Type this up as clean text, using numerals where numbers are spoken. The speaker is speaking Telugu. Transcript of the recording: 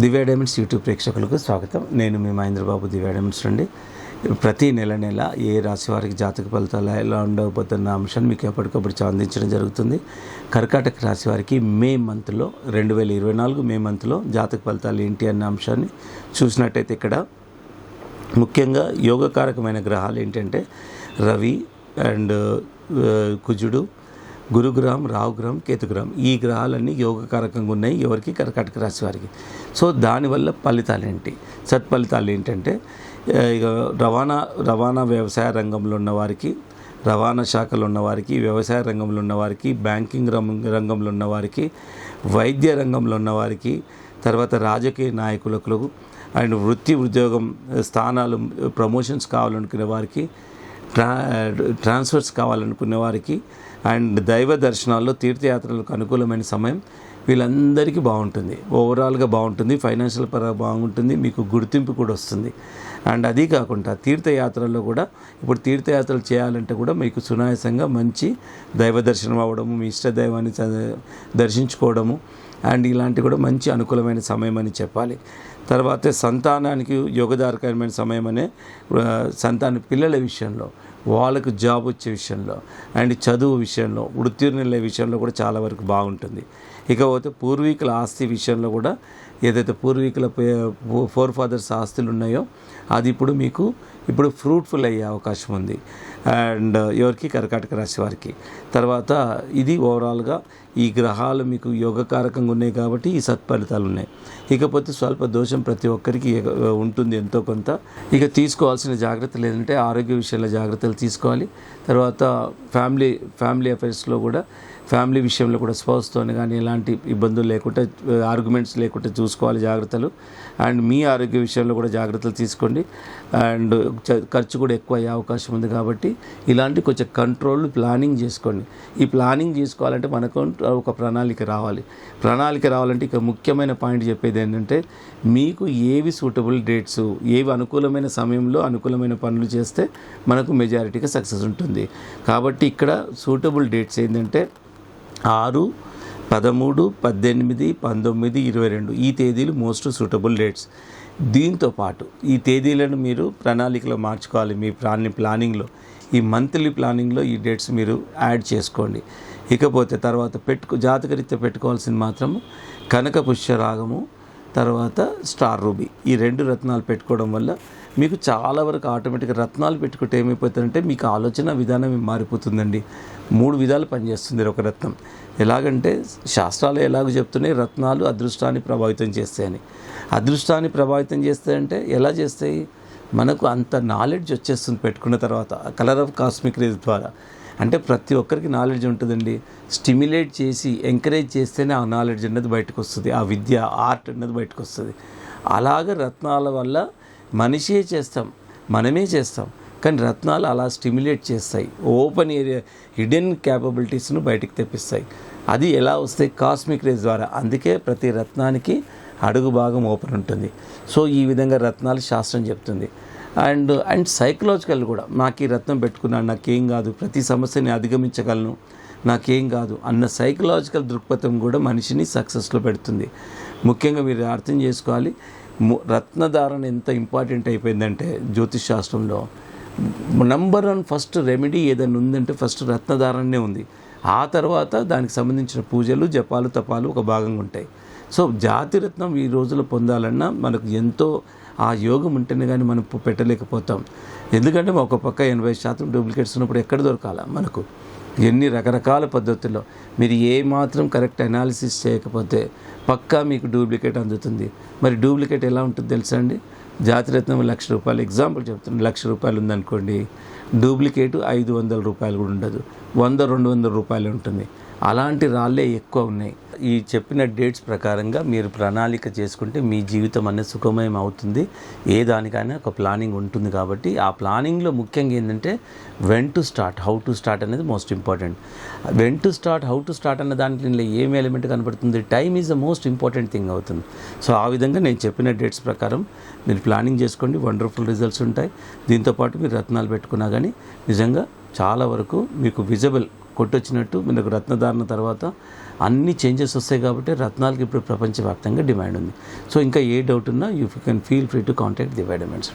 దివ్య డైమండ్స్ యూట్యూబ్ ప్రేక్షకులకు స్వాగతం. నేను మీ మహేంద్రబాబు, దివ్య డైమండ్స్ నుండి. ప్రతి నెల ఏ రాశి వారికి జాతక ఫలితాలు ఎలా ఉండబోతున్న అంశాన్ని మీకు ఎప్పటికప్పుడు అందించడం జరుగుతుంది. కర్కాటక రాశి వారికి మే మంత్లో 2024 మే మంత్లో జాతక ఫలితాలు ఏంటి అన్న అంశాన్ని చూసినట్టయితే ఇక్కడ ముఖ్యంగా యోగకారకమైన గ్రహాలు ఏంటంటే రవి అండ్ కుజుడు, గురుగ్రహం, రాహుగ్రహం, కేతుగ్రహం. ఈ గ్రహాలన్నీ యోగకారకంగా ఉన్నాయి ఎవరికి? కర్కాటక రాశి వారికి. సో దానివల్ల ఫలితాలు ఏంటి? సత్ఫలితాలు ఏంటంటే ఇక రవాణా వ్యవసాయ రంగంలో ఉన్నవారికి, రవాణా శాఖలో ఉన్నవారికి, వ్యవసాయ రంగంలో ఉన్నవారికి, బ్యాంకింగ్ రంగంలో ఉన్నవారికి, వైద్య రంగంలో ఉన్నవారికి, తర్వాత రాజకీయ నాయకులకు అండ్ వృత్తి ఉద్యోగం స్థానాలు ప్రమోషన్స్ కావాలనుకునే వారికి, ట్రాన్స్ఫర్స్ కావాలనుకునే వారికి అండ్ దైవ దర్శనాల్లో తీర్థయాత్రలకు అనుకూలమైన సమయం వీళ్ళందరికీ బాగుంటుంది. ఓవరాల్గా బాగుంటుంది. ఫైనాన్షియల్ పరంగా బాగుంటుంది. మీకు గుర్తింపు కూడా వస్తుంది. అండ్ అది కాకుండా తీర్థయాత్రల్లో కూడా ఇప్పుడు తీర్థయాత్రలు చేయాలంటే కూడా మీకు సునాయాసంగా మంచి దైవ దర్శనం అవ్వడము, మీ ఇష్టదైవాన్ని దర్శించుకోవడము అండ్ ఇలాంటి కూడా మంచి అనుకూలమైన సమయం అని చెప్పాలి. తర్వాత సంతానానికి యోగదాయకమైన సమయం అనే సంతాన పిల్లల విషయంలో, వాళ్ళకు జాబ్ వచ్చే విషయంలో అండ్ చదువు విషయంలో, ఉత్తీర్ణుల విషయంలో కూడా చాలా వరకు బాగుంటుంది. ఇకపోతే పూర్వీకుల ఆస్తి విషయంలో కూడా ఏదైతే పూర్వీకుల ఫోర్ ఫాదర్స్ ఆస్తులు ఉన్నాయో అది ఇప్పుడు ఫ్రూట్ఫుల్ అయ్యే అవకాశం ఉంది. అండ్ ఎవరికి? కర్కాటక రాశి వారికి. తర్వాత ఇది ఓవరాల్గా ఈ గ్రహాలు మీకు యోగకారకంగా ఉన్నాయి కాబట్టి ఈ సత్ఫలితాలు ఉన్నాయి. ఇకపోతే స్వల్ప దోషం ప్రతి ఒక్కరికి ఉంటుంది ఎంతో కొంత. ఇక తీసుకోవాల్సిన జాగ్రత్తలు ఏంటంటే ఆరోగ్య విషయంలో జాగ్రత్తలు తీసుకోవాలి. తర్వాత ఫ్యామిలీ అఫైర్స్లో కూడా, ఫ్యామిలీ విషయంలో కూడా స్పౌస్తోనే కానీ ఎలాంటి ఇబ్బందులు లేకుండా, ఆర్గ్యుమెంట్స్ లేకుండా చూసుకోవాలి జాగ్రత్తలు. అండ్ మీ ఆరోగ్య విషయంలో కూడా జాగ్రత్తలు తీసుకోండి. అండ్ ఖర్చు కూడా ఎక్కువ అయ్యే అవకాశం ఉంది కాబట్టి ఇలాంటి కొంచెం కంట్రోల్, ప్లానింగ్ చేసుకోండి. ఈ ప్లానింగ్ చేసుకోవాలంటే మనకు ఒక ప్రణాళిక రావాలంటే ఇక ముఖ్యమైన పాయింట్ చెప్పేది ఏంటంటే మీకు ఏవి సూటబుల్ డేట్స్, ఏవి అనుకూలమైన సమయంలో అనుకూలమైన పనులు చేస్తే మనకు మెజారిటీగా సక్సెస్ ఉంటుంది. కాబట్టి ఇక్కడ సూటబుల్ డేట్స్ ఏంటంటే 6, 13, 18, 19, 22 ఈ తేదీలు మోస్ట్ సూటబుల్ డేట్స్. దీంతో పాటు ఈ తేదీలను మీరు ప్రణాళికలో మార్చుకోవాలి. మీ ప్లానింగ్లో, ఈ మంత్లీ ప్లానింగ్లో ఈ డేట్స్ మీరు యాడ్ చేసుకోండి. ఇకపోతే తర్వాత జాతకరీత్యా పెట్టుకోవాల్సింది మాత్రం కనక పుష్యరాగము, తర్వాత స్టార్ రూబీ, ఈ 2 రత్నాలు పెట్టుకోవడం వల్ల మీకు చాలా వరకు ఆటోమేటిక్గా రత్నాలు పెట్టుకుంటే ఏమైపోతుందంటే మీకు ఆలోచన విధానం మారిపోతుందండి. 3 విధాలు పనిచేస్తుంది ఒక రత్నం. ఎలాగంటే శాస్త్రాలు ఎలాగో చెప్తున్నాయి, రత్నాలు అదృష్టాన్ని ప్రభావితం చేస్తాయని. అదృష్టాన్ని ప్రభావితం చేస్తాయంటే ఎలా చేస్తాయి? మనకు అంత నాలెడ్జ్ వచ్చేస్తుంది పెట్టుకున్న తర్వాత, కలర్ ఆఫ్ కాస్మిక్ రేస్ ద్వారా. అంటే ప్రతి ఒక్కరికి నాలెడ్జ్ ఉంటుందండి. స్టిమ్యులేట్ చేసి ఎంకరేజ్ చేస్తేనే ఆ నాలెడ్జ్ అన్నది బయటకు వస్తుంది, ఆ విద్య, ఆర్ట్ అన్నది బయటకు వస్తుంది. అలాగ రత్నాల వల్ల మనమే చేస్తాం కానీ రత్నాలు అలా స్టిమ్యులేట్ చేస్తాయి. ఓపెన్ ఏరియా హిడెన్ క్యాపబిలిటీస్ను బయటికి తెప్పిస్తాయి. అది ఎలా వస్తాయి? కాస్మిక్ రేస్ ద్వారా. అందుకే ప్రతి రత్నానికి అడుగు భాగం ఓపెన్ ఉంటుంది. సో ఈ విధంగా రత్నాలు శాస్త్రం చెప్తుంది. అండ్ సైకలాజికల్ కూడా, నాకు ఈ రత్నం పెట్టుకున్నాను, నాకేం కాదు, ప్రతి సమస్యని అధిగమించగలను, నాకేం కాదు అన్న సైకలాజికల్ దృక్పథం కూడా మనిషిని సక్సెస్లో పెడుతుంది. ముఖ్యంగా మీరు అర్థం చేసుకోవాలి, రత్నధారణ ఎంత ఇంపార్టెంట్ అయిపోయిందంటే జ్యోతిష్ శాస్త్రంలో నంబర్ 1 ఫస్ట్ రెమెడీ ఏదైనా ఉందంటే ఫస్ట్ రత్నధారణనే ఉంది. ఆ తర్వాత దానికి సంబంధించిన పూజలు, జపాలు, తపాలు ఒక భాగంగా ఉంటాయి. సో జాతిరత్నం ఈ రోజుల్లో పొందాలన్నా మనకు ఎంతో ఆ యోగం ఉంటేనే కానీ మనం పెట్టలేకపోతాం. ఎందుకంటే ఒక పక్క 80% డూప్లికేట్స్ ఉన్నప్పుడు ఎక్కడ దొరకాల మనకు? ఎన్ని రకరకాల పద్ధతుల్లో మీరు ఏమాత్రం కరెక్ట్ అనాలిసిస్ చేయకపోతే పక్కా మీకు డూప్లికేట్ అందుతుంది. మరి డూప్లికేట్ ఎలా ఉంటుంది తెలుసా అండి? జాతిరత్నం ₹1,00,000 ఎగ్జాంపుల్ చెప్తున్నాను. ₹1,00,000 ఉందనుకోండి, డూప్లికేటు ₹500 కూడా ఉండదు, ₹100-200 ఉంటుంది. అలాంటి రాళ్ళే ఎక్కువ ఉన్నాయి. ఈ చెప్పిన డేట్స్ ప్రకారంగా మీరు ప్రణాళిక చేసుకుంటే మీ జీవితం అనేది సుఖమయం అవుతుంది. ఏ దానికైనా ఒక ప్లానింగ్ ఉంటుంది. కాబట్టి ఆ ప్లానింగ్లో ముఖ్యంగా ఏంటంటే when to start, how to start అనేది most important. When to start, how to start అన్న దాంట్లో ఏం ఎలిమెంట్ కనపడుతుంది? Time is the most important thing అవుతుంది. సో ఆ విధంగా నేను చెప్పిన డేట్స్ ప్రకారం మీరు ప్లానింగ్ చేసుకోండి, వండర్ఫుల్ రిజల్ట్స్ ఉంటాయి. దీంతోపాటు మీరు రత్నాలు పెట్టుకున్నా కానీ నిజంగా చాలా వరకు మీకు విజిబుల్ కొట్టొచ్చినట్టు మనకు రత్నధారణ తర్వాత అన్ని చేంజెస్ వస్తాయి కాబట్టి రత్నాలకి ఇప్పుడు ప్రపంచవ్యాప్తంగా డిమాండ్ ఉంది. సో ఇంకా ఏ డౌట్ ఉన్నా you can feel free to contact the వైడమెంట్స్.